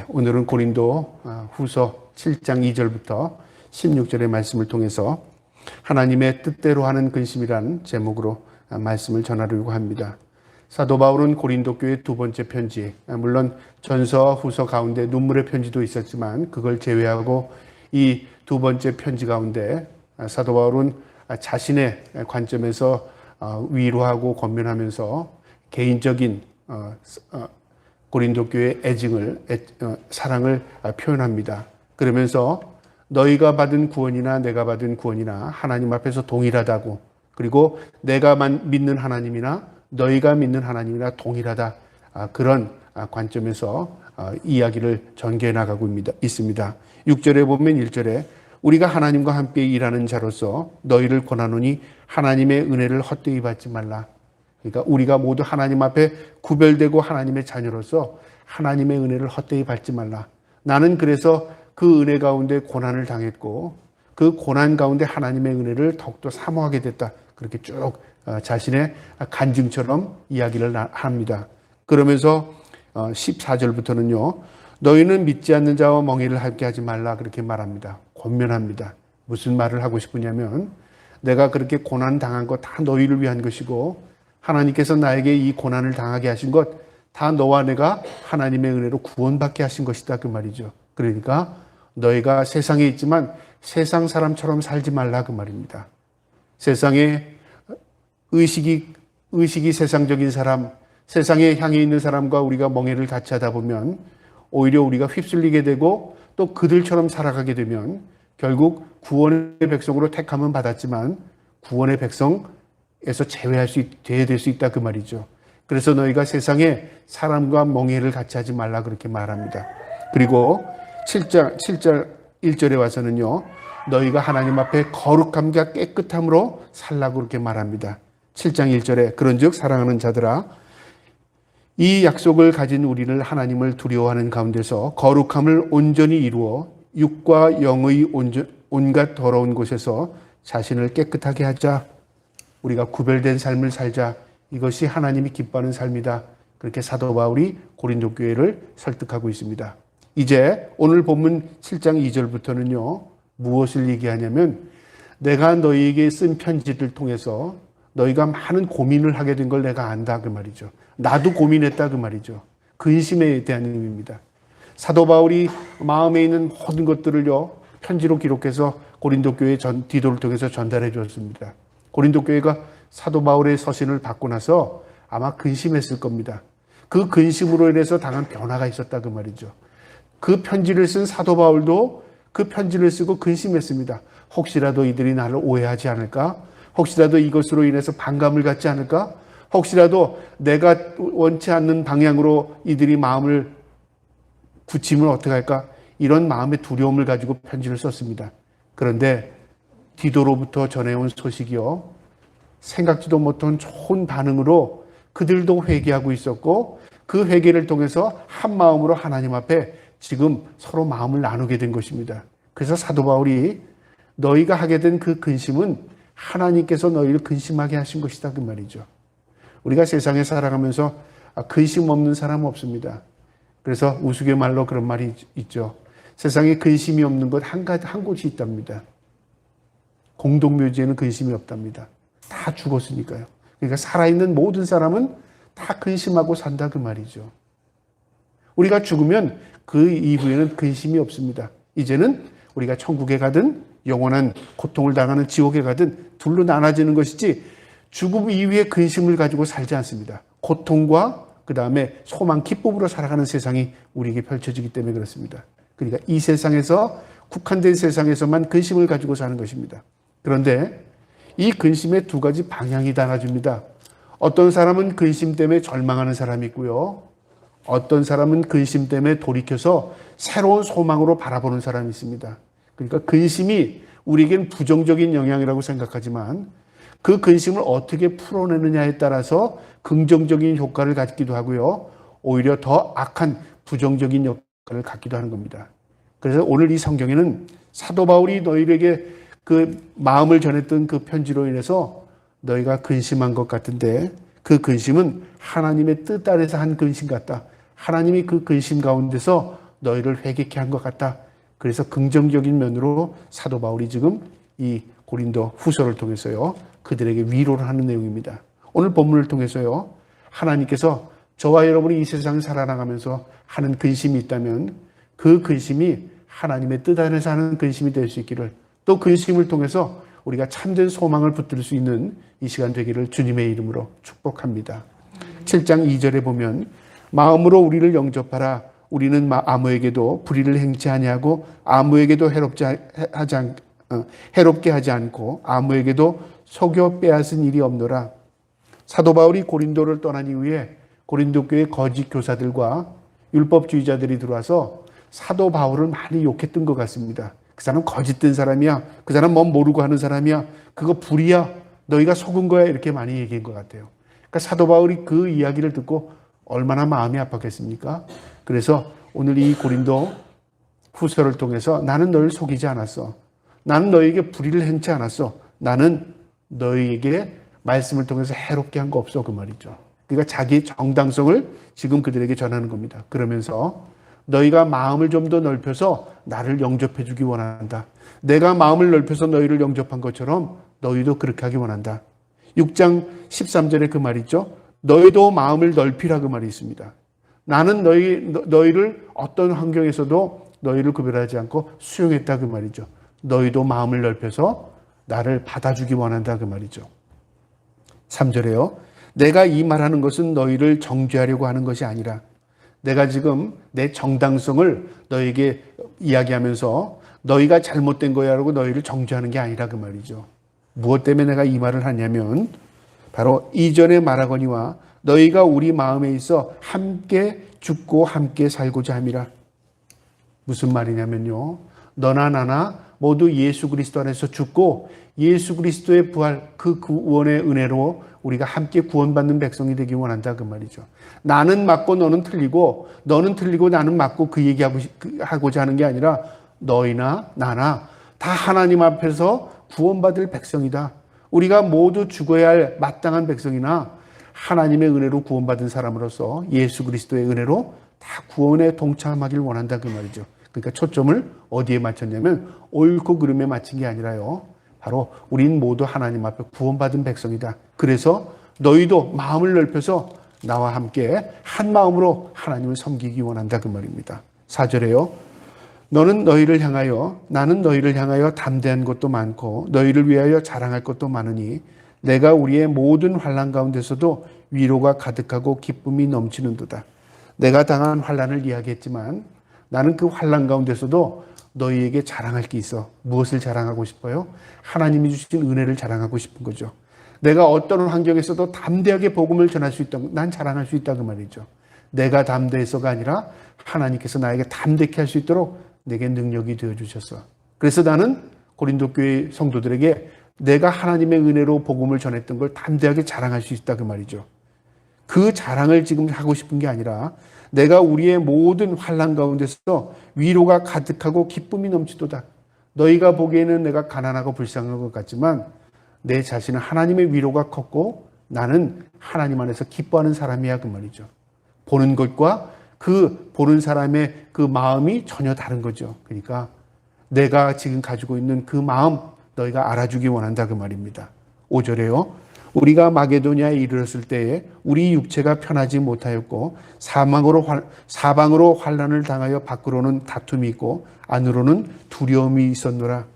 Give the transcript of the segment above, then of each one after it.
오늘은 고린도 후서 7장 2절부터 16절의 말씀을 통해서 하나님의 뜻대로 하는 근심이라는 제목으로 말씀을 전하려고 합니다. 사도 바울은 고린도 교회 두 번째 편지, 물론 전서 후서 가운데 눈물의 편지도 있었지만 그걸 제외하고 이 두 번째 편지 가운데 사도 바울은 자신의 관점에서 위로하고 권면하면서 개인적인 고린도 교회의 사랑을 표현합니다. 그러면서 너희가 받은 구원이나 내가 받은 구원이나 하나님 앞에서 동일하다고, 그리고 내가 믿는 하나님이나 너희가 믿는 하나님이나 동일하다, 그런 관점에서 이야기를 전개해 나가고 있습니다. 6절에 보면 1절에 우리가 하나님과 함께 일하는 자로서 너희를 권하노니 하나님의 은혜를 헛되이 받지 말라. 그러니까 우리가 모두 하나님 앞에 구별되고 하나님의 자녀로서 하나님의 은혜를 헛되이 받지 말라. 나는 그래서 그 은혜 가운데 고난을 당했고 그 고난 가운데 하나님의 은혜를 더욱더 사모하게 됐다. 그렇게 쭉 자신의 간증처럼 이야기를 합니다. 그러면서 14절부터는요. 너희는 믿지 않는 자와 멍에를 함께 하지 말라. 그렇게 말합니다. 권면합니다. 무슨 말을 하고 싶으냐면 내가 그렇게 고난 당한 거 다 너희를 위한 것이고 하나님께서 나에게 이 고난을 당하게 하신 것 다 너와 내가 하나님의 은혜로 구원받게 하신 것이다. 그 말이죠. 그러니까 너희가 세상에 있지만 세상 사람처럼 살지 말라. 그 말입니다. 세상에 의식이 세상적인 사람, 세상에 향해 있는 사람과 우리가 멍에를 같이 하다 보면 오히려 우리가 휩쓸리게 되고 또 그들처럼 살아가게 되면 결국 구원의 백성으로 택함은 받았지만 구원의 백성에서 제외돼야 될 수 있다. 그 말이죠. 그래서 너희가 세상에 사람과 멍에를 같이 하지 말라. 그렇게 말합니다. 그리고 7절 1절에 와서는요. 너희가 하나님 앞에 거룩함과 깨끗함으로 살라고 그렇게 말합니다. 7장 1절에 그런즉 사랑하는 자들아 이 약속을 가진 우리를 하나님을 두려워하는 가운데서 거룩함을 온전히 이루어 육과 영의 온갖 더러운 곳에서 자신을 깨끗하게 하자. 우리가 구별된 삶을 살자. 이것이 하나님이 기뻐하는 삶이다. 그렇게 사도 바울이 고린도 교회를 설득하고 있습니다. 이제 오늘 본문 7장 2절부터는요. 무엇을 얘기하냐면 내가 너희에게 쓴 편지를 통해서 너희가 많은 고민을 하게 된 걸 내가 안다. 그 말이죠. 나도 고민했다. 그 말이죠. 근심에 대한 의미입니다. 사도 바울이 마음에 있는 모든 것들을요. 편지로 기록해서 고린도 교회 디도를 통해서 전달해 주었습니다. 고린도 교회가 사도 바울의 서신을 받고 나서 아마 근심했을 겁니다. 그 근심으로 인해서 당한 변화가 있었다. 그 말이죠. 그 편지를 쓴 사도 바울도 그 편지를 쓰고 근심했습니다. 혹시라도 이들이 나를 오해하지 않을까? 혹시라도 이것으로 인해서 반감을 갖지 않을까? 혹시라도 내가 원치 않는 방향으로 이들이 마음을 굳히면 어떻게 할까? 이런 마음의 두려움을 가지고 편지를 썼습니다. 그런데 디도로부터 전해온 소식이요. 생각지도 못한 좋은 반응으로 그들도 회개하고 있었고 그 회개를 통해서 한 마음으로 하나님 앞에 지금 서로 마음을 나누게 된 것입니다. 그래서 사도 바울이 너희가 하게 된 그 근심은 하나님께서 너희를 근심하게 하신 것이다. 그 말이죠. 우리가 세상에 살아가면서 근심 없는 사람 없습니다. 그래서 우스갯말로 그런 말이 있죠. 세상에 근심이 없는 것 한 곳이 있답니다. 공동묘지에는 근심이 없답니다. 다 죽었으니까요. 그러니까 살아있는 모든 사람은 다 근심하고 산다. 그 말이죠. 우리가 죽으면 그 이후에는 근심이 없습니다. 이제는 우리가 천국에 가든 영원한 고통을 당하는 지옥에 가든 둘로 나눠지는 것이지 죽음 이후에 근심을 가지고 살지 않습니다. 고통과 그 다음에 소망, 기쁨으로 살아가는 세상이 우리에게 펼쳐지기 때문에 그렇습니다. 그러니까 이 세상에서 국한된 세상에서만 근심을 가지고 사는 것입니다. 그런데 이 근심의 두 가지 방향이 달라집니다. 어떤 사람은 근심 때문에 절망하는 사람이 있고요. 어떤 사람은 근심 때문에 돌이켜서 새로운 소망으로 바라보는 사람이 있습니다. 그러니까 근심이 우리에겐 부정적인 영향이라고 생각하지만 그 근심을 어떻게 풀어내느냐에 따라서 긍정적인 효과를 갖기도 하고요. 오히려 더 악한 부정적인 역할을 갖기도 하는 겁니다. 그래서 오늘 이 성경에는 사도 바울이 너희에게 그 마음을 전했던 그 편지로 인해서 너희가 근심한 것 같은데 그 근심은 하나님의 뜻 아래서 한 근심 같다. 하나님이 그 근심 가운데서 너희를 회개케 한 것 같다. 그래서 긍정적인 면으로 사도 바울이 지금 이 고린도 후서를 통해서요, 그들에게 위로를 하는 내용입니다. 오늘 본문을 통해서요, 하나님께서 저와 여러분이 이 세상을 살아나가면서 하는 근심이 있다면 그 근심이 하나님의 뜻 안에서 하는 근심이 될 수 있기를, 또 근심을 통해서 우리가 참된 소망을 붙들 수 있는 이 시간 되기를 주님의 이름으로 축복합니다. 7장 2절에 보면 마음으로 우리를 영접하라. 우리는 아무에게도 불의를 행치 아니하고 아무에게도 해롭게 하지 않고 아무에게도 속여 빼앗은 일이 없노라. 사도 바울이 고린도를 떠난 이후에 고린도 교회 거짓 교사들과 율법주의자들이 들어와서 사도 바울을 많이 욕했던 것 같습니다. 그 사람 거짓된 사람이야. 그 사람 뭐 모르고 하는 사람이야. 그거 불이야. 너희가 속은 거야. 이렇게 많이 얘기한 것 같아요. 그러니까 사도 바울이 그 이야기를 듣고 얼마나 마음이 아팠겠습니까? 그래서 오늘 이 고린도 후서를 통해서 나는 너희를 속이지 않았어. 나는 너희에게 불의를 행치 않았어. 나는 너희에게 말씀을 통해서 해롭게 한 거 없어. 그 말이죠. 그러니까 자기 정당성을 지금 그들에게 전하는 겁니다. 그러면서 너희가 마음을 좀 더 넓혀서 나를 영접해 주기 원한다. 내가 마음을 넓혀서 너희를 영접한 것처럼 너희도 그렇게 하기 원한다. 6장 13절에 그 말이 있죠. 너희도 마음을 넓히라 그 말이 있습니다. 나는 너희를 어떤 환경에서도 너희를 구별하지 않고 수용했다 그 말이죠. 너희도 마음을 넓혀서 나를 받아주기 원한다 그 말이죠. 3절에요. 내가 이 말하는 것은 너희를 정죄하려고 하는 것이 아니라, 내가 지금 내 정당성을 너에게 이야기하면서 너희가 잘못된 거야라고 너희를 정죄하는 게 아니라 그 말이죠. 무엇 때문에 내가 이 말을 하냐면 바로 이전에 말하거니와 너희가 우리 마음에 있어 함께 죽고 함께 살고자 함이라. 무슨 말이냐면요, 너나 나나 모두 예수 그리스도 안에서 죽고 예수 그리스도의 부활, 그 구원의 은혜로 우리가 함께 구원받는 백성이 되기 원한다 그 말이죠. 나는 맞고 너는 틀리고, 너는 틀리고 나는 맞고 그 얘기하고자 하는 게 아니라 너희나 나나 다 하나님 앞에서 구원받을 백성이다. 우리가 모두 죽어야 할 마땅한 백성이나 하나님의 은혜로 구원받은 사람으로서 예수 그리스도의 은혜로 다 구원에 동참하길 원한다 그 말이죠. 그러니까 초점을 어디에 맞췄냐면 옳고 그름에 맞춘 게 아니라요, 바로 우린 모두 하나님 앞에 구원받은 백성이다. 그래서 너희도 마음을 넓혀서 나와 함께 한 마음으로 하나님을 섬기기 원한다 그 말입니다. 4절에요. 나는 너희를 향하여 담대한 것도 많고 너희를 위하여 자랑할 것도 많으니 내가 우리의 모든 환난 가운데서도 위로가 가득하고 기쁨이 넘치는도다. 내가 당한 환난을 이야기했지만 나는 그 환난 가운데서도 너희에게 자랑할 게 있어. 무엇을 자랑하고 싶어요? 하나님이 주신 은혜를 자랑하고 싶은 거죠. 내가 어떤 환경에서도 담대하게 복음을 전할 수 있다고, 난 자랑할 수 있다 그 말이죠. 내가 담대해서가 아니라 하나님께서 나에게 담대케 할 수 있도록 내게 능력이 되어주셨어. 그래서 나는 고린도 교회 성도들에게 내가 하나님의 은혜로 복음을 전했던 걸 담대하게 자랑할 수 있다 그 말이죠. 그 자랑을 지금 하고 싶은 게 아니라 내가 우리의 모든 환난 가운데서 위로가 가득하고 기쁨이 넘치도다. 너희가 보기에는 내가 가난하고 불쌍한 것 같지만 내 자신은 하나님의 위로가 컸고 나는 하나님 안에서 기뻐하는 사람이야 그 말이죠. 보는 것과 그 보는 사람의 그 마음이 전혀 다른 거죠. 그러니까 내가 지금 가지고 있는 그 마음 너희가 알아주기 원한다 그 말입니다. 5절에요. 우리가 마게도냐에 이르렀을 때에 우리 육체가 편하지 못하였고 사방으로 환난을 당하여 밖으로는 다툼이 있고 안으로는 두려움이 있었노라.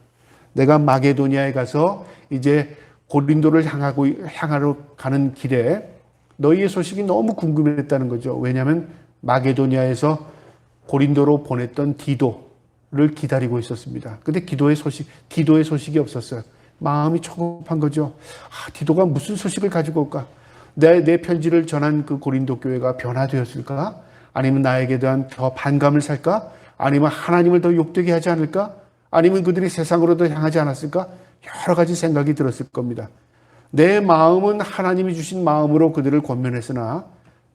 내가 마게도냐에 가서 이제 고린도를 향하러 가는 길에 너희의 소식이 너무 궁금했다는 거죠. 왜냐하면 마게도냐에서 고린도로 보냈던 디도를 기다리고 있었습니다. 근데 디도의 소식이 없었어요. 마음이 초급한 거죠. 디도가 무슨 소식을 가지고 올까? 내 편지를 전한 그 고린도 교회가 변화되었을까? 아니면 나에게 대한 더 반감을 살까? 아니면 하나님을 더 욕되게 하지 않을까? 아니면 그들이 세상으로 더 향하지 않았을까? 여러 가지 생각이 들었을 겁니다. 내 마음은 하나님이 주신 마음으로 그들을 권면했으나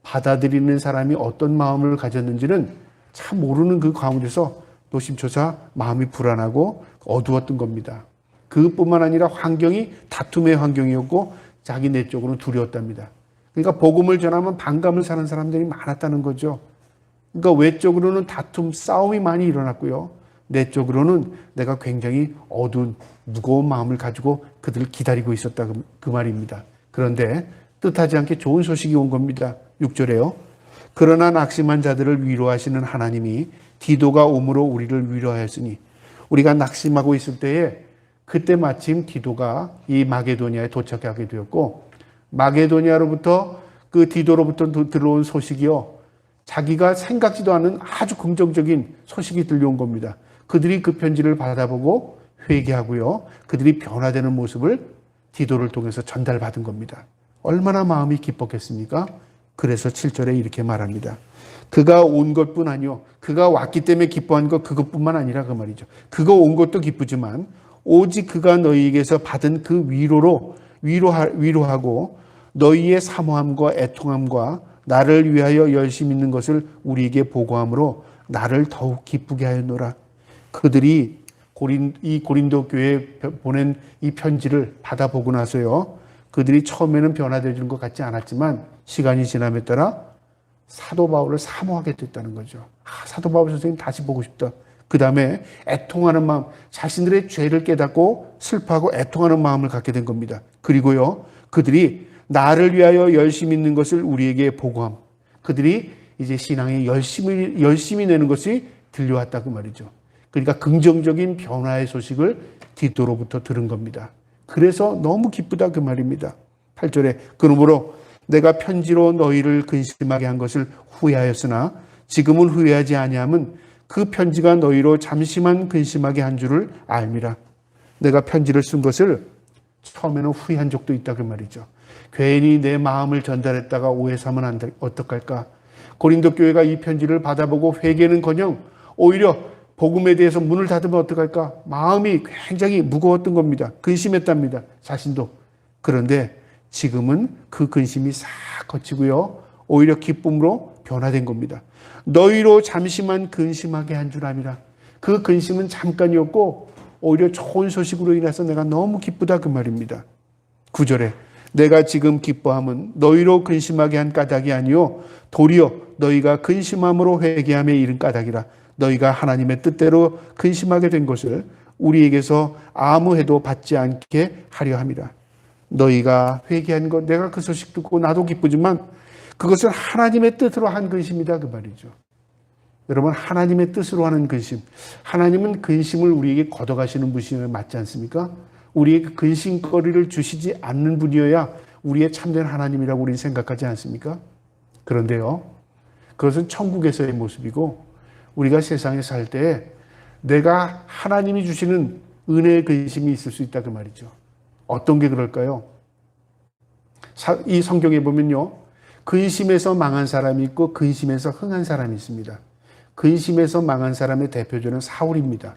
받아들이는 사람이 어떤 마음을 가졌는지는 참 모르는 그 가운데서 노심초사 마음이 불안하고 어두웠던 겁니다. 그뿐만 아니라 환경이 다툼의 환경이었고 자기 내적으로는 두려웠답니다. 그러니까 복음을 전하면 반감을 사는 사람들이 많았다는 거죠. 그러니까 외적으로는 다툼, 싸움이 많이 일어났고요. 내적으로는 내가 굉장히 어두운 무거운 마음을 가지고 그들을 기다리고 있었다 그 말입니다. 그런데 뜻하지 않게 좋은 소식이 온 겁니다. 6절에요. 그러나 낙심한 자들을 위로하시는 하나님이 디도가 오므로 우리를 위로하였으니, 우리가 낙심하고 있을 때에 그때 마침 디도가 이 마게도니아에 도착하게 되었고, 마게도니아로부터 그 디도로부터 들어온 소식이요, 자기가 생각지도 않은 아주 긍정적인 소식이 들려온 겁니다. 그들이 그 편지를 받아보고 회개하고요, 그들이 변화되는 모습을 디도를 통해서 전달받은 겁니다. 얼마나 마음이 기뻤겠습니까? 그래서 7절에 이렇게 말합니다. 그가 온 것뿐 아니요, 그가 왔기 때문에 기뻐한 것 그것뿐만 아니라 그 말이죠. 그가 온 것도 기쁘지만 오직 그가 너희에게서 받은 그 위로로 위로하고 너희의 사모함과 애통함과 나를 위하여 열심 있는 것을 우리에게 보고함으로 나를 더욱 기쁘게 하였노라. 그들이 이 고린도 교회에 보낸 이 편지를 받아보고 나서요, 그들이 처음에는 변화되는 것 같지 않았지만 시간이 지남에 따라 사도 바울을 사모하게 됐다는 거죠. 사도 바울 선생님 다시 보고 싶다. 그 다음에 애통하는 마음, 자신들의 죄를 깨닫고 슬퍼하고 애통하는 마음을 갖게 된 겁니다. 그리고요, 그들이 나를 위하여 열심히 있는 것을 우리에게 보고함. 그들이 이제 신앙에 열심히 내는 것이 들려왔다 그 말이죠. 그러니까 긍정적인 변화의 소식을 디도로부터 들은 겁니다. 그래서 너무 기쁘다 그 말입니다. 8절에 그러므로 내가 편지로 너희를 근심하게 한 것을 후회하였으나 지금은 후회하지 아니함은 그 편지가 너희로 잠시만 근심하게 한 줄을 알미라. 내가 편지를 쓴 것을 처음에는 후회한 적도 있다 그 말이죠. 괜히 내 마음을 전달했다가 오해 사면 어떡할까. 고린도 교회가 이 편지를 받아보고 회개는커녕 오히려 복음에 대해서 문을 닫으면 어떡할까. 마음이 굉장히 무거웠던 겁니다. 근심했답니다. 자신도. 그런데 지금은 그 근심이 싹 거치고요, 오히려 기쁨으로 변화된 겁니다. 너희로 잠시만 근심하게 한 줄 아미라. 그 근심은 잠깐이었고 오히려 좋은 소식으로 인해서 내가 너무 기쁘다 그 말입니다. 9절에 내가 지금 기뻐함은 너희로 근심하게 한 까닭이 아니요 도리어 너희가 근심함으로 회개함에 이른 까닭이라. 너희가 하나님의 뜻대로 근심하게 된 것을 우리에게서 아무 해도 받지 않게 하려 함이라. 너희가 회개한 것, 내가 그 소식 듣고 나도 기쁘지만 그것은 하나님의 뜻으로 한 근심이다 그 말이죠. 여러분, 하나님의 뜻으로 하는 근심, 하나님은 근심을 우리에게 걷어가시는 분이 맞지 않습니까? 우리에게 근심거리를 주시지 않는 분이어야 우리의 참된 하나님이라고 우리는 생각하지 않습니까? 그런데요, 그것은 천국에서의 모습이고 우리가 세상에 살 때 내가 하나님이 주시는 은혜의 근심이 있을 수 있다 그 말이죠. 어떤 게 그럴까요? 이 성경에 보면요, 근심에서 망한 사람이 있고 근심에서 흥한 사람이 있습니다. 근심에서 망한 사람의 대표적인 사울입니다.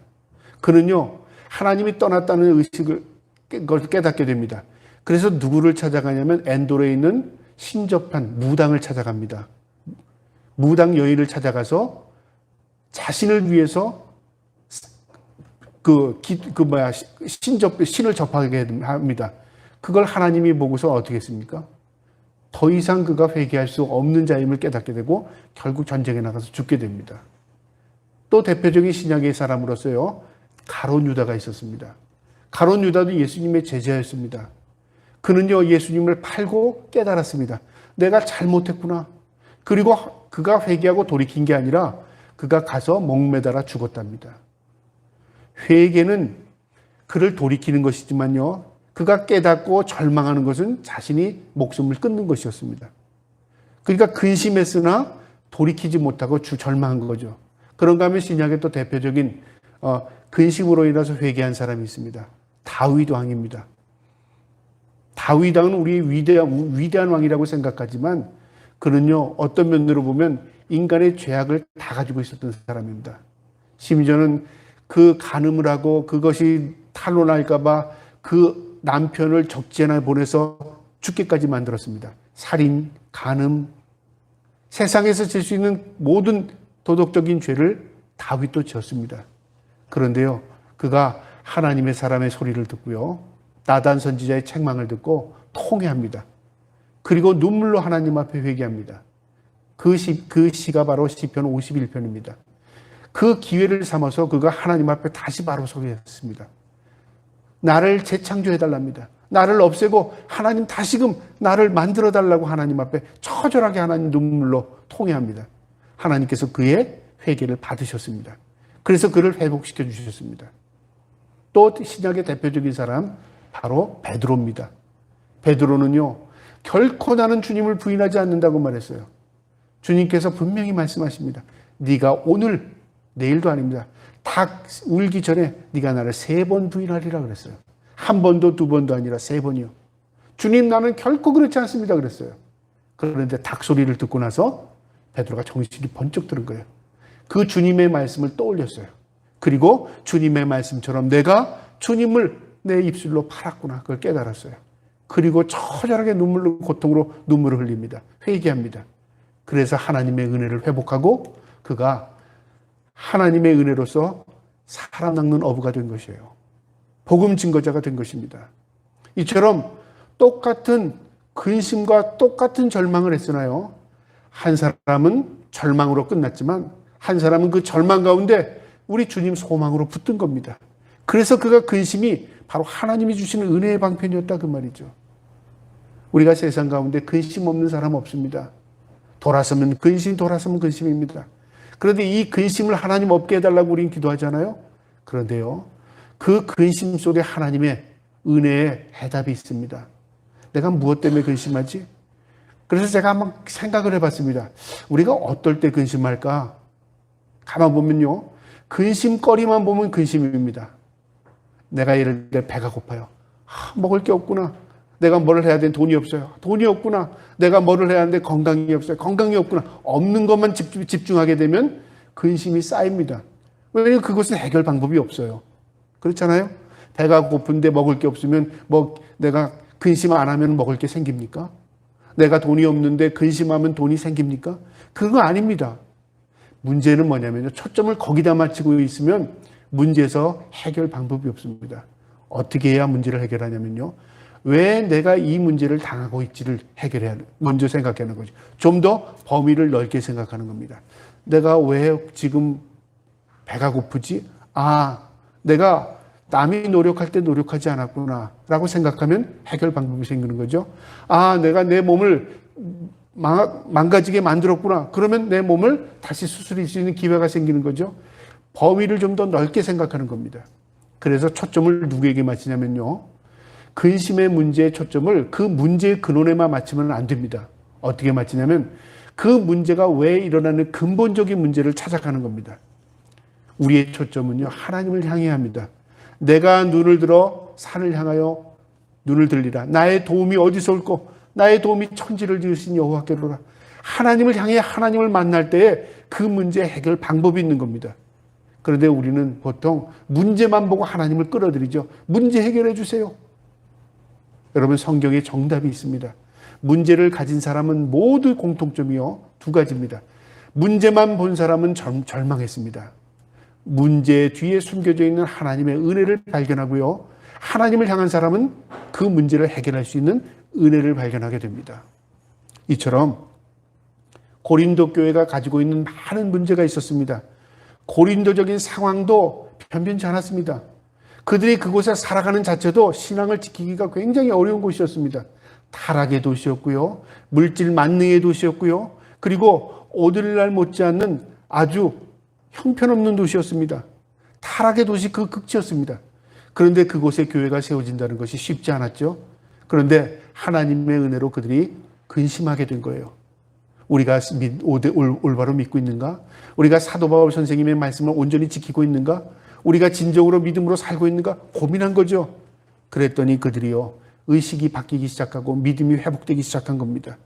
그는요, 하나님이 떠났다는 의식을 깨닫게 됩니다. 그래서 누구를 찾아가냐면 엔돌에 있는 신접한 무당을 찾아갑니다. 무당 여인을 찾아가서 자신을 위해서 신을 접하게 합니다. 그걸 하나님이 보고서 어떻게 했습니까? 더 이상 그가 회개할 수 없는 자임을 깨닫게 되고 결국 전쟁에 나가서 죽게 됩니다. 또 대표적인 신약의 사람으로서요, 가룟 유다가 있었습니다. 가룟 유다도 예수님의 제자였습니다. 그는요, 예수님을 팔고 깨달았습니다. 내가 잘못했구나. 그리고 그가 회개하고 돌이킨 게 아니라 그가 가서 목매달아 죽었답니다. 회개는 그를 돌이키는 것이지만요, 그가 깨닫고 절망하는 것은 자신이 목숨을 끊는 것이었습니다. 그러니까 근심했으나 돌이키지 못하고 절망한 거죠. 그런가 하면 신약의 또 대표적인 근심으로 인해서 회개한 사람이 있습니다. 다윗 왕입니다. 다윗 왕은 우리의 위대한 왕이라고 생각하지만 그는요, 어떤 면으로 보면 인간의 죄악을 다 가지고 있었던 사람입니다. 심지어는 그 간음을 하고 그것이 탄로날까 봐 그 남편을 적재나 보내서 죽게까지 만들었습니다. 살인, 간음, 세상에서 질 수 있는 모든 도덕적인 죄를 다윗도 지었습니다. 그런데요, 그가 하나님의 사람의 소리를 듣고요, 나단 선지자의 책망을 듣고 통회합니다. 그리고 눈물로 하나님 앞에 회개합니다. 그 시가 바로 시편 51편입니다. 그 기회를 삼아서 그가 하나님 앞에 다시 바로 서게 했습니다. 나를 재창조해달랍니다. 나를 없애고 하나님 다시금 나를 만들어달라고 하나님 앞에 처절하게 하나님 눈물로 통회합니다. 하나님께서 그의 회개를 받으셨습니다. 그래서 그를 회복시켜 주셨습니다. 또 신약의 대표적인 사람 바로 베드로입니다. 베드로는요, 결코 나는 주님을 부인하지 않는다고 말했어요. 주님께서 분명히 말씀하십니다. 네가 오늘, 내일도 아닙니다. 닭 울기 전에 네가 나를 3번 부인하리라 그랬어요. 한 번도 2번도 아니라 3번이요. 주님, 나는 결코 그렇지 않습니다 그랬어요. 그런데 닭 소리를 듣고 나서 베드로가 정신이 번쩍 드는 거예요. 그 주님의 말씀을 떠올렸어요. 그리고 주님의 말씀처럼 내가 주님을 내 입술로 팔았구나, 그걸 깨달았어요. 그리고 처절하게 고통으로 눈물을 흘립니다. 회개합니다. 그래서 하나님의 은혜를 회복하고 그가 하나님의 은혜로서 사람 낚는 어부가 된 것이에요. 복음 증거자가 된 것입니다. 이처럼 똑같은 근심과 똑같은 절망을 했으나요, 한 사람은 절망으로 끝났지만 한 사람은 그 절망 가운데 우리 주님 소망으로 붙든 겁니다. 그래서 그가 근심이 바로 하나님이 주시는 은혜의 방편이었다 그 말이죠. 우리가 세상 가운데 근심 없는 사람 없습니다. 돌아서면 근심, 돌아서면 근심입니다. 그런데 이 근심을 하나님 없게 해달라고 우리는 기도하잖아요. 그런데요, 그 근심 속에 하나님의 은혜의 해답이 있습니다. 내가 무엇 때문에 근심하지? 그래서 제가 한번 생각을 해봤습니다. 우리가 어떨 때 근심할까? 가만 보면요, 근심거리만 보면 근심입니다. 내가 예를 들어 배가 고파요. 먹을 게 없구나. 내가 뭐를 해야 되는 돈이 없어요. 돈이 없구나. 내가 뭐를 해야 하는데 건강이 없어요. 건강이 없구나. 없는 것만 집중하게 되면 근심이 쌓입니다. 왜냐하면 그것은 해결 방법이 없어요. 그렇잖아요? 배가 고픈데 먹을 게 없으면 내가 근심 안 하면 먹을 게 생깁니까? 내가 돈이 없는데 근심하면 돈이 생깁니까? 그거 아닙니다. 문제는 뭐냐면요, 초점을 거기다 맞추고 있으면 문제에서 해결 방법이 없습니다. 어떻게 해야 문제를 해결하냐면요, 왜 내가 이 문제를 당하고 있지를 해결해야 먼저 생각하는 거죠. 좀 더 범위를 넓게 생각하는 겁니다. 내가 왜 지금 배가 고프지? 내가 남이 노력할 때 노력하지 않았구나 라고 생각하면 해결 방법이 생기는 거죠. 내가 내 몸을 망가지게 만들었구나. 그러면 내 몸을 다시 수술할 수 있는 기회가 생기는 거죠. 범위를 좀 더 넓게 생각하는 겁니다. 그래서 초점을 누구에게 맞추냐면요, 근심의 문제의 초점을 그 문제의 근원에만 맞추면 안 됩니다. 어떻게 맞추냐면 그 문제가 왜 일어나는 근본적인 문제를 찾아가는 겁니다. 우리의 초점은요, 하나님을 향해야 합니다. 내가 눈을 들어 산을 향하여 눈을 들리라. 나의 도움이 어디서 올꼬? 나의 도움이 천지를 지으신 여호와께로라. 하나님을 향해 하나님을 만날 때에 그 문제의 해결 방법이 있는 겁니다. 그런데 우리는 보통 문제만 보고 하나님을 끌어들이죠. 문제 해결해 주세요. 여러분, 성경에 정답이 있습니다. 문제를 가진 사람은 모두 공통점이요, 2가지입니다. 문제만 본 사람은 절망했습니다. 문제 뒤에 숨겨져 있는 하나님의 은혜를 발견하고요, 하나님을 향한 사람은 그 문제를 해결할 수 있는 은혜를 발견하게 됩니다. 이처럼 고린도 교회가 가지고 있는 많은 문제가 있었습니다. 고린도적인 상황도 변변치 않았습니다. 그들이 그곳에 살아가는 자체도 신앙을 지키기가 굉장히 어려운 곳이었습니다. 타락의 도시였고요, 물질 만능의 도시였고요, 그리고 오늘날 못지않는 아주 형편없는 도시였습니다. 타락의 도시 그 극치였습니다. 그런데 그곳에 교회가 세워진다는 것이 쉽지 않았죠. 그런데 하나님의 은혜로 그들이 근심하게 된 거예요. 우리가 올바로 믿고 있는가? 우리가 사도 바울 선생님의 말씀을 온전히 지키고 있는가? 우리가 진정으로 믿음으로 살고 있는가? 고민한 거죠. 그랬더니 그들이요, 의식이 바뀌기 시작하고 믿음이 회복되기 시작한 겁니다.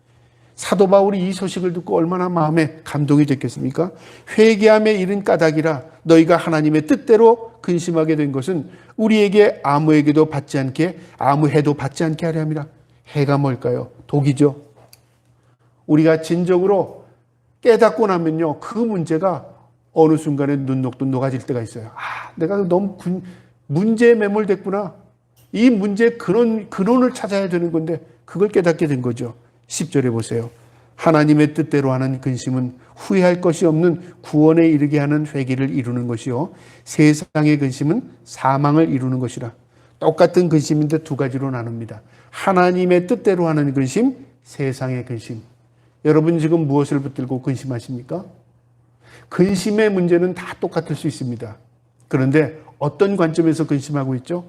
사도 바울이 이 소식을 듣고 얼마나 마음에 감동이 됐겠습니까? 회개함에 이른 까닭이라 너희가 하나님의 뜻대로 근심하게 된 것은 우리에게 아무 해도 받지 않게 하려 함이라. 해가 뭘까요? 독이죠. 우리가 진정으로 깨닫고 나면요, 그 문제가 어느 순간에 눈녹듯 녹아질 때가 있어요. 내가 너무 문제에 매몰됐구나. 이 문제의 근원을 찾아야 되는 건데 그걸 깨닫게 된 거죠. 10절에 보세요. 하나님의 뜻대로 하는 근심은 후회할 것이 없는 구원에 이르게 하는 회개를 이루는 것이요, 세상의 근심은 사망을 이루는 것이라. 똑같은 근심인데 두 가지로 나눕니다. 하나님의 뜻대로 하는 근심, 세상의 근심. 여러분 지금 무엇을 붙들고 근심하십니까? 근심의 문제는 다 똑같을 수 있습니다. 그런데 어떤 관점에서 근심하고 있죠?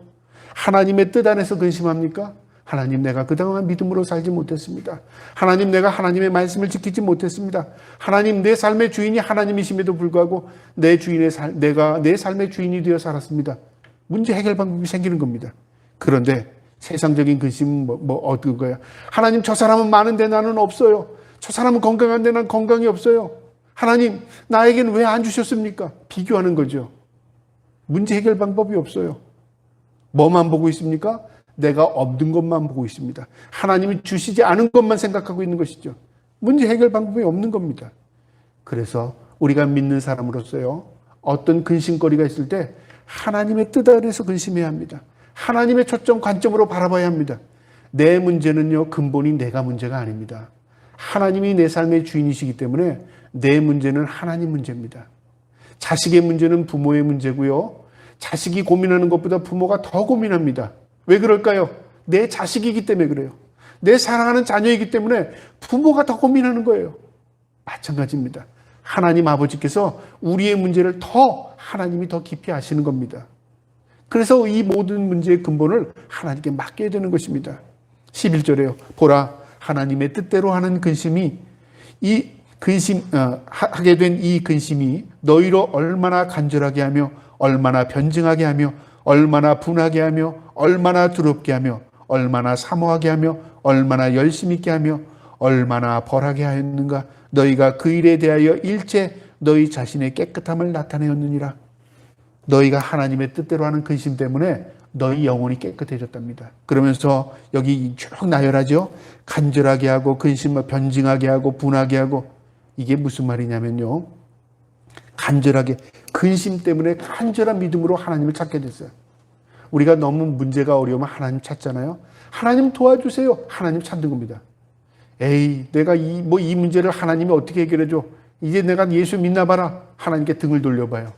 하나님의 뜻 안에서 근심합니까? 하나님, 내가 그동안 믿음으로 살지 못했습니다. 하나님, 내가 하나님의 말씀을 지키지 못했습니다. 하나님, 내 삶의 주인이 하나님이심에도 불구하고 내가 내 삶의 주인이 되어 살았습니다. 문제 해결 방법이 생기는 겁니다. 그런데 세상적인 근심은 어떤 거야? 하나님, 저 사람은 많은데 나는 없어요. 저 사람은 건강한데 난 건강이 없어요. 하나님, 나에게는 왜 안 주셨습니까? 비교하는 거죠. 문제 해결 방법이 없어요. 뭐만 보고 있습니까? 내가 없는 것만 보고 있습니다. 하나님이 주시지 않은 것만 생각하고 있는 것이죠. 문제 해결 방법이 없는 겁니다. 그래서 우리가 믿는 사람으로서요, 어떤 근심거리가 있을 때 하나님의 뜻 아래서 근심해야 합니다. 하나님의 초점 관점으로 바라봐야 합니다. 내 문제는요, 근본이 내가 문제가 아닙니다. 하나님이 내 삶의 주인이시기 때문에 내 문제는 하나님 문제입니다. 자식의 문제는 부모의 문제고요, 자식이 고민하는 것보다 부모가 더 고민합니다. 왜 그럴까요? 내 자식이기 때문에 그래요. 내 사랑하는 자녀이기 때문에 부모가 더 고민하는 거예요. 마찬가지입니다. 하나님 아버지께서 우리의 문제를 하나님이 더 깊이 아시는 겁니다. 그래서 이 모든 문제의 근본을 하나님께 맡겨야 되는 것입니다. 11절에요. 보라, 하나님의 뜻대로 하는 근심이 하게 된 이 근심이 너희로 얼마나 간절하게 하며 얼마나 변증하게 하며 얼마나 분하게 하며 얼마나 두렵게 하며 얼마나 사모하게 하며 얼마나 열심 있게 하며 얼마나 벌하게 하였는가. 너희가 그 일에 대하여 일체 너희 자신의 깨끗함을 나타내었느니라. 너희가 하나님의 뜻대로 하는 근심 때문에 너희 영혼이 깨끗해졌답니다. 그러면서 여기 쭉 나열하죠. 간절하게 하고 근심을 변증하게 하고 분하게 하고. 이게 무슨 말이냐면요, 간절하게, 근심 때문에 간절한 믿음으로 하나님을 찾게 됐어요. 우리가 너무 문제가 어려우면 하나님 찾잖아요. 하나님 도와주세요. 하나님 찾는 겁니다. 에이, 내가 이 문제를 하나님이 어떻게 해결해줘? 이제 내가 예수 믿나 봐라. 하나님께 등을 돌려봐요.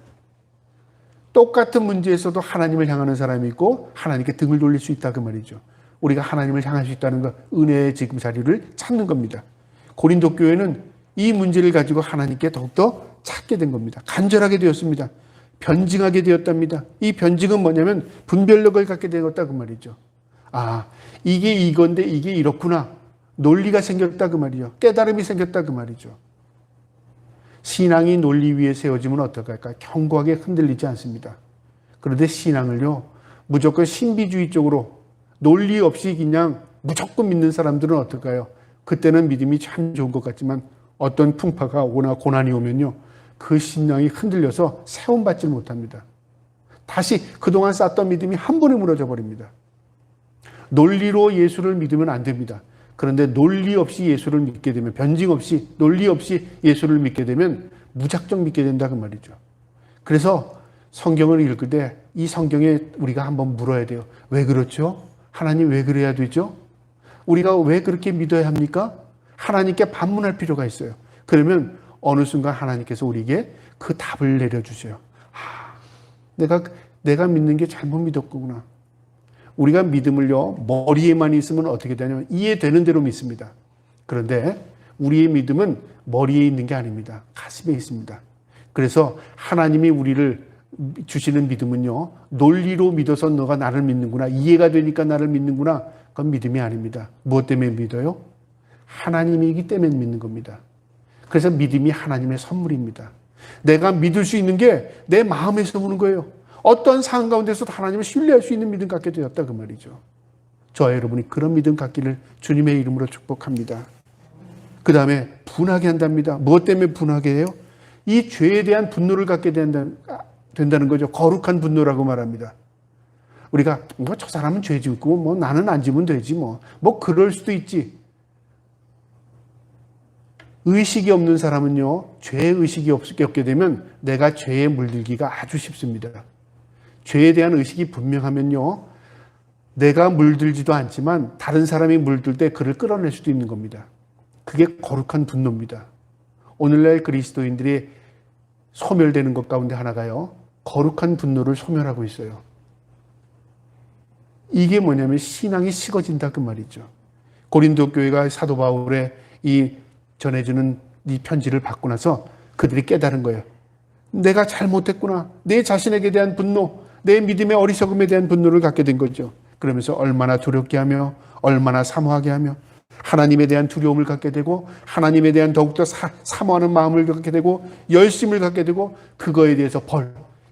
똑같은 문제에서도 하나님을 향하는 사람이 있고 하나님께 등을 돌릴 수 있다, 그 말이죠. 우리가 하나님을 향할 수 있다는 것, 은혜의 지금 자리를 찾는 겁니다. 고린도 교회는 이 문제를 가지고 하나님께 더욱더 찾게 된 겁니다. 간절하게 되었습니다. 변증하게 되었답니다. 이 변증은 뭐냐면 분별력을 갖게 되었다, 그 말이죠. 아, 이게 이건데 이게 이렇구나. 논리가 생겼다, 그 말이죠. 깨달음이 생겼다, 그 말이죠. 신앙이 논리 위에 세워지면 어떨까요? 견고하게 흔들리지 않습니다. 그런데 신앙을요, 무조건 신비주의 쪽으로 논리 없이 그냥 무조건 믿는 사람들은 어떨까요? 그때는 믿음이 참 좋은 것 같지만 어떤 풍파가 오거나 고난이 오면요, 그 신앙이 흔들려서 세움받지 못합니다. 다시 그동안 쌓던 믿음이 한 번에 무너져 버립니다. 논리로 예수를 믿으면 안 됩니다. 그런데 논리 없이 예수를 믿게 되면, 변증 없이, 논리 없이 예수를 믿게 되면 무작정 믿게 된다, 그 말이죠. 그래서 성경을 읽을 때 이 성경에 우리가 한번 물어야 돼요. 왜 그렇죠? 하나님 왜 그래야 되죠? 우리가 왜 그렇게 믿어야 합니까? 하나님께 반문할 필요가 있어요. 그러면 어느 순간 하나님께서 우리에게 그 답을 내려주세요. 내가 믿는 게 잘못 믿었구나. 우리가 믿음을요, 머리에만 있으면 어떻게 되냐면 이해되는 대로 믿습니다. 그런데 우리의 믿음은 머리에 있는 게 아닙니다. 가슴에 있습니다. 그래서 하나님이 우리를 주시는 믿음은요, 논리로 믿어서 너가 나를 믿는구나, 이해가 되니까 나를 믿는구나, 그건 믿음이 아닙니다. 무엇 때문에 믿어요? 하나님이기 때문에 믿는 겁니다. 그래서 믿음이 하나님의 선물입니다. 내가 믿을 수 있는 게 내 마음에서 오는 거예요. 어떠한 상황 가운데서도 하나님을 신뢰할 수 있는 믿음 갖게 되었다, 그 말이죠. 저와 여러분이 그런 믿음 갖기를 주님의 이름으로 축복합니다. 그 다음에 분하게 한답니다. 무엇 때문에 분하게 해요? 이 죄에 대한 분노를 갖게 된다는 거죠. 거룩한 분노라고 말합니다. 우리가 저 사람은 죄 짓고 나는 안 지면 되지 뭐 그럴 수도 있지. 의식이 없는 사람은요, 죄의식이 없게 되면 내가 죄에 물들기가 아주 쉽습니다. 죄에 대한 의식이 분명하면요, 내가 물들지도 않지만 다른 사람이 물들 때 그를 끌어낼 수도 있는 겁니다. 그게 거룩한 분노입니다. 오늘날 그리스도인들이 소멸되는 것 가운데 하나가요, 거룩한 분노를 소멸하고 있어요. 이게 뭐냐면 신앙이 식어진다 그 말이죠. 고린도 교회가 사도 바울의 이 전해주는 이 편지를 받고 나서 그들이 깨달은 거예요. 내가 잘못했구나. 내 자신에게 대한 분노, 내 믿음의 어리석음에 대한 분노를 갖게 된 거죠. 그러면서 얼마나 두렵게 하며 얼마나 사모하게 하며 하나님에 대한 두려움을 갖게 되고 하나님에 대한 더욱더 사모하는 마음을 갖게 되고 열심을 갖게 되고 그거에 대해서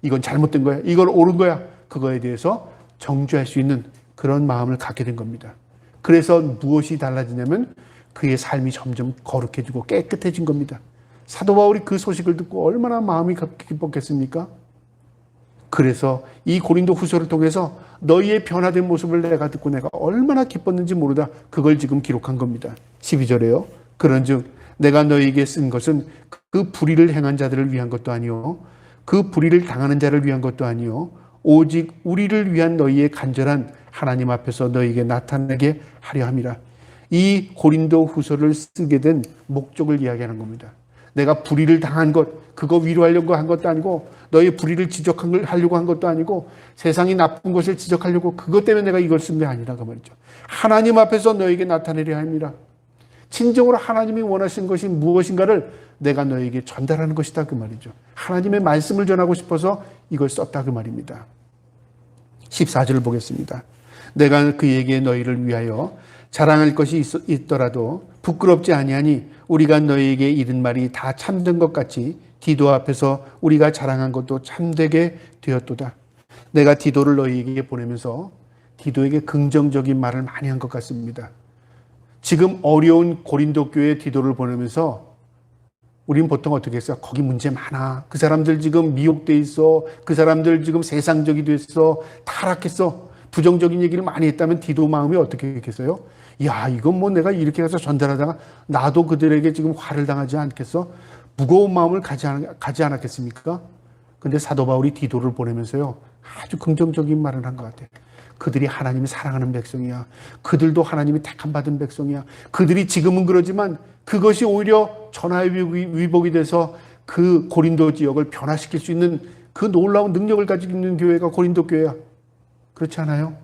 이건 잘못된 거야. 이건 옳은 거야. 그거에 대해서 정죄할 수 있는 그런 마음을 갖게 된 겁니다. 그래서 무엇이 달라지냐면 그의 삶이 점점 거룩해지고 깨끗해진 겁니다. 사도 바울이 그 소식을 듣고 얼마나 마음이 기뻤겠습니까? 그래서 이 고린도 후서를 통해서 너희의 변화된 모습을 내가 듣고 내가 얼마나 기뻤는지 모르다 그걸 지금 기록한 겁니다. 12절에요. 그런즉 내가 너희에게 쓴 것은 그 불의를 행한 자들을 위한 것도 아니요 그 불의를 당하는 자를 위한 것도 아니요 오직 우리를 위한 너희의 간절한 하나님 앞에서 너희에게 나타나게 하려 함이라. 이 고린도 후서를 쓰게 된 목적을 이야기하는 겁니다. 내가 불의를 당한 것, 그거 위로하려고 한 것도 아니고 너의 불의를 지적하려고 한 것도 아니고 세상이 나쁜 것을 지적하려고 그것 때문에 내가 이걸 쓴 게 아니라 그 말이죠. 하나님 앞에서 너에게 나타내려 합니다. 진정으로 하나님이 원하신 것이 무엇인가를 내가 너에게 전달하는 것이다 그 말이죠. 하나님의 말씀을 전하고 싶어서 이걸 썼다 그 말입니다. 14절을 보겠습니다. 내가 그에게 너희를 위하여 자랑할 것이 있더라도 부끄럽지 아니하니 우리가 너희에게 이른 말이 다 참된 것 같이 디도 앞에서 우리가 자랑한 것도 참되게 되었도다. 내가 디도를 너희에게 보내면서 디도에게 긍정적인 말을 많이 한 것 같습니다. 지금 어려운 고린도 교회 디도를 보내면서 우리는 보통 어떻게 했어요? 거기 문제 많아. 그 사람들 지금 미혹돼 있어. 그 사람들 지금 세상적이 됐어. 타락했어. 부정적인 얘기를 많이 했다면 디도 마음이 어떻게 했겠어요? 야, 이건 뭐 내가 이렇게 가서 전달하다가 나도 그들에게 지금 화를 당하지 않겠어? 무거운 마음을 가지 않았겠습니까? 근데 사도 바울이 디도를 보내면서요, 아주 긍정적인 말을 한 것 같아요. 그들이 하나님이 사랑하는 백성이야. 그들도 하나님이 택함 받은 백성이야. 그들이 지금은 그러지만 그것이 오히려 전화의 위복이 돼서 그 고린도 지역을 변화시킬 수 있는 그 놀라운 능력을 가지고 있는 교회가 고린도 교회야. 그렇지 않아요?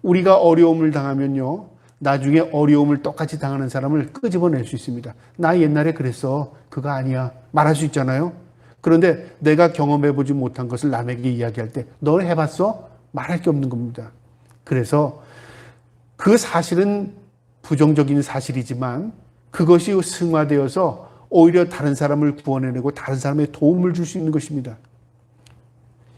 우리가 어려움을 당하면요, 나중에 어려움을 똑같이 당하는 사람을 끄집어낼 수 있습니다. 나 옛날에 그랬어. 그거 아니야. 말할 수 있잖아요. 그런데 내가 경험해보지 못한 것을 남에게 이야기할 때 너 해봤어? 말할 게 없는 겁니다. 그래서 그 사실은 부정적인 사실이지만 그것이 승화되어서 오히려 다른 사람을 구원해내고 다른 사람의 도움을 줄 수 있는 것입니다.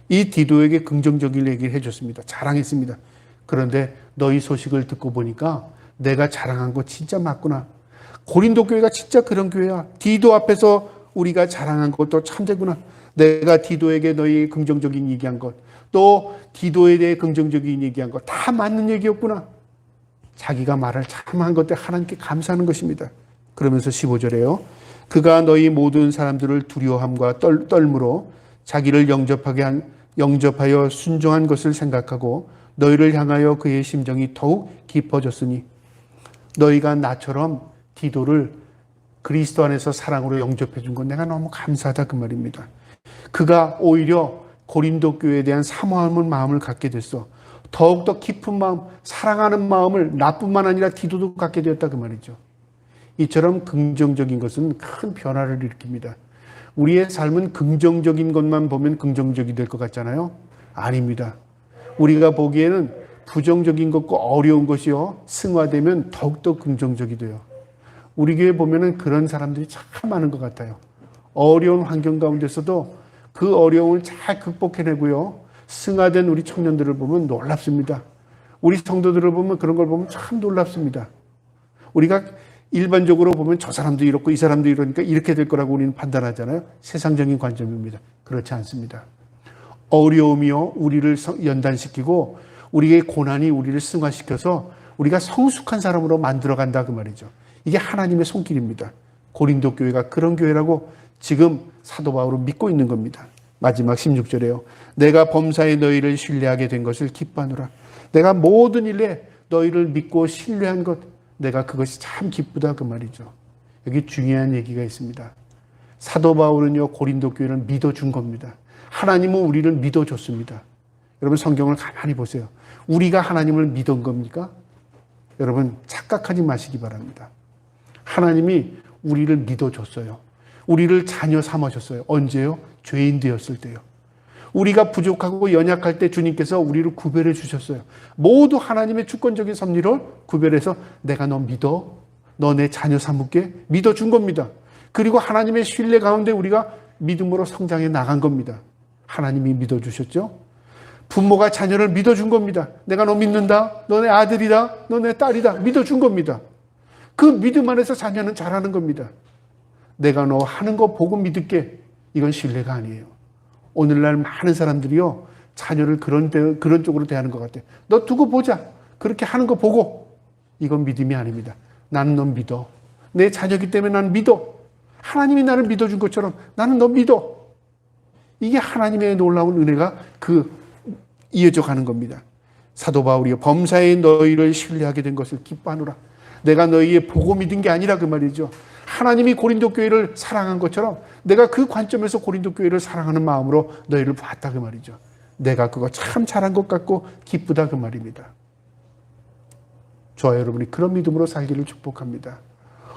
이 디도에게 긍정적인 얘기를 해줬습니다. 자랑했습니다. 그런데 너희 소식을 듣고 보니까 내가 자랑한 거 진짜 맞구나. 고린도 교회가 진짜 그런 교회야. 디도 앞에서 우리가 자랑한 것도 참되구나. 내가 디도에게 너희 긍정적인 얘기한 것, 또 디도에 대해 긍정적인 얘기한 것 다 맞는 얘기였구나. 자기가 말을 참 한 것들 하나님께 감사하는 것입니다. 그러면서 15절에요. 그가 너희 모든 사람들을 두려워함과 떨므로 자기를 영접하여 순종한 것을 생각하고 너희를 향하여 그의 심정이 더욱 깊어졌으니 너희가 나처럼 디도를 그리스도 안에서 사랑으로 영접해 준 건 내가 너무 감사하다 그 말입니다. 그가 오히려 고린도 교회에 대한 사모하는 마음을 갖게 됐어. 더욱더 깊은 마음, 사랑하는 마음을 나뿐만 아니라 디도도 갖게 되었다 그 말이죠. 이처럼 긍정적인 것은 큰 변화를 일으킵니다. 우리의 삶은 긍정적인 것만 보면 긍정적이 될 것 같잖아요. 아닙니다. 우리가 보기에는 부정적인 것과 어려운 것이요, 승화되면 더욱더 긍정적이 돼요. 우리 교회 보면은 그런 사람들이 참 많은 것 같아요. 어려운 환경 가운데서도 그 어려움을 잘 극복해내고요, 승화된 우리 청년들을 보면 놀랍습니다. 우리 성도들을 보면 그런 걸 보면 참 놀랍습니다. 우리가 일반적으로 보면 저 사람도 이렇고 이 사람도 이러니까 이렇게 될 거라고 우리는 판단하잖아요. 세상적인 관점입니다. 그렇지 않습니다. 어려움이요, 우리를 연단시키고 우리의 고난이 우리를 승화시켜서 우리가 성숙한 사람으로 만들어간다 그 말이죠. 이게 하나님의 손길입니다. 고린도 교회가 그런 교회라고 지금 사도 바울은 믿고 있는 겁니다. 마지막 16절에요. 내가 범사에 너희를 신뢰하게 된 것을 기뻐하노라. 내가 모든 일에 너희를 믿고 신뢰한 것, 내가 그것이 참 기쁘다 그 말이죠. 여기 중요한 얘기가 있습니다. 사도 바울은요, 고린도 교회를 믿어준 겁니다. 하나님은 우리를 믿어줬습니다. 여러분 성경을 가만히 보세요. 우리가 하나님을 믿은 겁니까? 여러분 착각하지 마시기 바랍니다. 하나님이 우리를 믿어줬어요. 우리를 자녀 삼으셨어요. 언제요? 죄인 되었을 때요. 우리가 부족하고 연약할 때 주님께서 우리를 구별해 주셨어요. 모두 하나님의 주권적인 섭리를 구별해서 내가 너 믿어. 너 내 자녀 삼을게. 믿어준 겁니다. 그리고 하나님의 신뢰 가운데 우리가 믿음으로 성장해 나간 겁니다. 하나님이 믿어주셨죠. 부모가 자녀를 믿어준 겁니다. 내가 너 믿는다. 너 내 아들이다. 너 내 딸이다. 믿어준 겁니다. 그 믿음 안에서 자녀는 자라는 겁니다. 내가 너 하는 거 보고 믿을게. 이건 신뢰가 아니에요. 오늘날 많은 사람들이요, 자녀를 그런 쪽으로 대하는 것 같아요. 너 두고 보자. 그렇게 하는 거 보고. 이건 믿음이 아닙니다. 나는 너 믿어. 내 자녀이기 때문에 나는 믿어. 하나님이 나를 믿어준 것처럼 나는 너 믿어. 이게 하나님의 놀라운 은혜가 이어져 가는 겁니다. 사도 바울이 범사에 너희를 신뢰하게 된 것을 기뻐하노라. 내가 너희의 보고 믿은 게 아니라 그 말이죠. 하나님이 고린도 교회를 사랑한 것처럼 내가 그 관점에서 고린도 교회를 사랑하는 마음으로 너희를 봤다 그 말이죠. 내가 그거 참 잘한 것 같고 기쁘다 그 말입니다. 저와 여러분이 그런 믿음으로 살기를 축복합니다.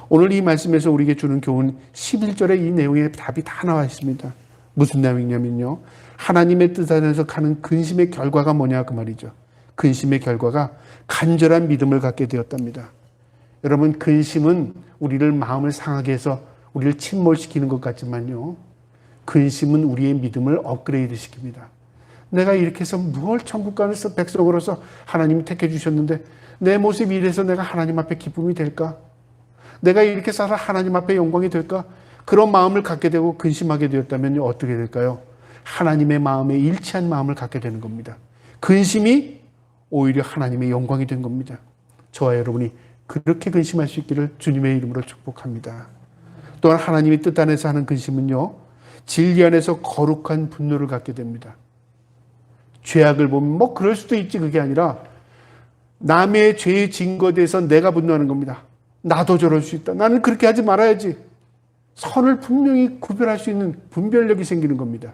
오늘 이 말씀에서 우리에게 주는 교훈 11절에 이 내용의 답이 다 나와 있습니다. 무슨 내용이냐면요, 하나님의 뜻 안에서 가는 근심의 결과가 뭐냐 그 말이죠. 근심의 결과가 간절한 믿음을 갖게 되었답니다. 여러분 근심은 우리를 마음을 상하게 해서 우리를 침몰시키는 것 같지만요, 근심은 우리의 믿음을 업그레이드 시킵니다. 내가 이렇게 해서 뭘 천국 가는 백성으로서 하나님이 택해 주셨는데 내 모습이 이래서 내가 하나님 앞에 기쁨이 될까? 내가 이렇게 살아 하나님 앞에 영광이 될까? 그런 마음을 갖게 되고 근심하게 되었다면 어떻게 될까요? 하나님의 마음에 일치한 마음을 갖게 되는 겁니다. 근심이 오히려 하나님의 영광이 된 겁니다. 저와 여러분이 그렇게 근심할 수 있기를 주님의 이름으로 축복합니다. 또한 하나님의 뜻 안에서 하는 근심은요, 진리 안에서 거룩한 분노를 갖게 됩니다. 죄악을 보면 뭐 그럴 수도 있지, 그게 아니라 남의 죄의 증거에 대해서 내가 분노하는 겁니다. 나도 저럴 수 있다. 나는 그렇게 하지 말아야지. 선을 분명히 구별할 수 있는 분별력이 생기는 겁니다.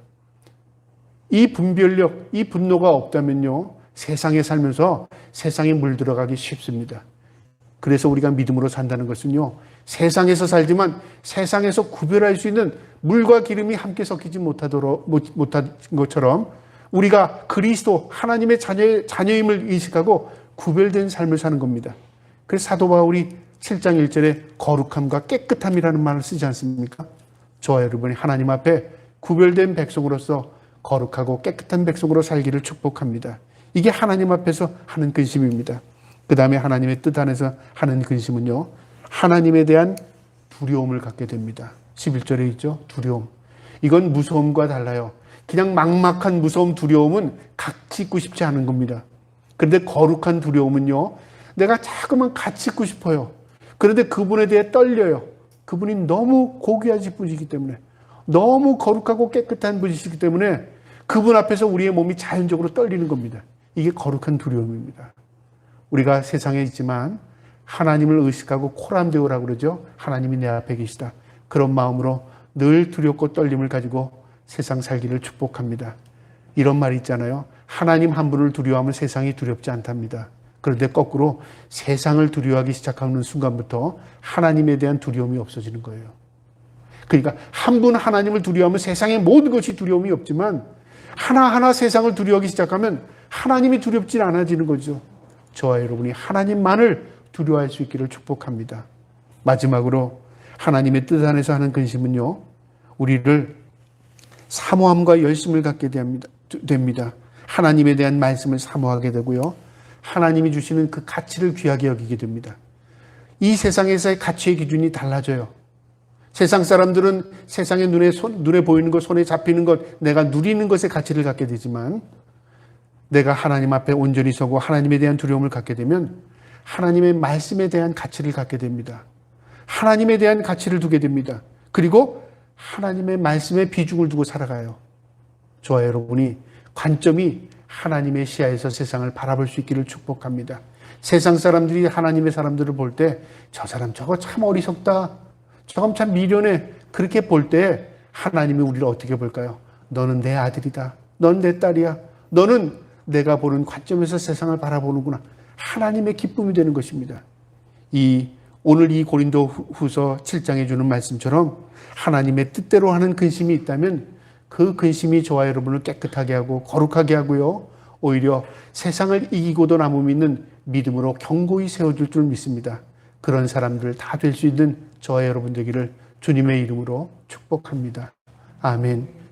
이 분별력, 이 분노가 없다면요, 세상에 살면서 세상에 물들어가기 쉽습니다. 그래서 우리가 믿음으로 산다는 것은요, 세상에서 살지만 세상에서 구별할 수 있는 물과 기름이 함께 섞이지 못한 것처럼 우리가 그리스도 하나님의 자녀임을 인식하고 구별된 삶을 사는 겁니다. 그래서 사도 바울이 7장 1절에 거룩함과 깨끗함이라는 말을 쓰지 않습니까? 저와 여러분이 하나님 앞에 구별된 백성으로서 거룩하고 깨끗한 백성으로 살기를 축복합니다. 이게 하나님 앞에서 하는 근심입니다. 그 다음에 하나님의 뜻 안에서 하는 근심은요, 하나님에 대한 두려움을 갖게 됩니다. 11절에 있죠, 두려움. 이건 무서움과 달라요. 그냥 막막한 무서움, 두려움은 같이 있고 싶지 않은 겁니다. 그런데 거룩한 두려움은요, 내가 자꾸만 같이 있고 싶어요. 그런데 그분에 대해 떨려요. 그분이 너무 고귀하신 분이기 때문에, 너무 거룩하고 깨끗한 분이시기 때문에 그분 앞에서 우리의 몸이 자연적으로 떨리는 겁니다. 이게 거룩한 두려움입니다. 우리가 세상에 있지만 하나님을 의식하고 코람데오라고 그러죠. 하나님이 내 앞에 계시다. 그런 마음으로 늘 두렵고 떨림을 가지고 세상 살기를 축복합니다. 이런 말이 있잖아요. 하나님 한 분을 두려워하면 세상이 두렵지 않답니다. 그런데 거꾸로 세상을 두려워하기 시작하는 순간부터 하나님에 대한 두려움이 없어지는 거예요. 그러니까 한 분 하나님을 두려워하면 세상의 모든 것이 두려움이 없지만 하나하나 세상을 두려워하기 시작하면 하나님이 두렵지 않아지는 거죠. 저와 여러분이 하나님만을 두려워할 수 있기를 축복합니다. 마지막으로 하나님의 뜻 안에서 하는 근심은요, 우리를 사모함과 열심을 갖게 됩니다. 하나님에 대한 말씀을 사모하게 되고요, 하나님이 주시는 그 가치를 귀하게 여기게 됩니다. 이 세상에서의 가치의 기준이 달라져요. 세상 사람들은 세상의 눈에 보이는 것, 손에 잡히는 것, 내가 누리는 것에 가치를 갖게 되지만 내가 하나님 앞에 온전히 서고 하나님에 대한 두려움을 갖게 되면 하나님의 말씀에 대한 가치를 갖게 됩니다. 하나님에 대한 가치를 두게 됩니다. 그리고 하나님의 말씀에 비중을 두고 살아가요. 저와 여러분이 관점이 하나님의 시야에서 세상을 바라볼 수 있기를 축복합니다. 세상 사람들이 하나님의 사람들을 볼 때 저 사람 저거 참 어리석다. 조금 미련해. 그렇게 볼 때 하나님이 우리를 어떻게 볼까요? 너는 내 아들이다. 넌 내 딸이야. 너는 내가 보는 관점에서 세상을 바라보는구나. 하나님의 기쁨이 되는 것입니다. 오늘 이 고린도 후서 7장에 주는 말씀처럼 하나님의 뜻대로 하는 근심이 있다면 그 근심이 저와 여러분을 깨끗하게 하고 거룩하게 하고요. 오히려 세상을 이기고도 남음 있는 믿음으로 견고히 세워줄 줄 믿습니다. 그런 사람들 다 될 수 있는 저와 여러분 되기를 주님의 이름으로 축복합니다. 아멘.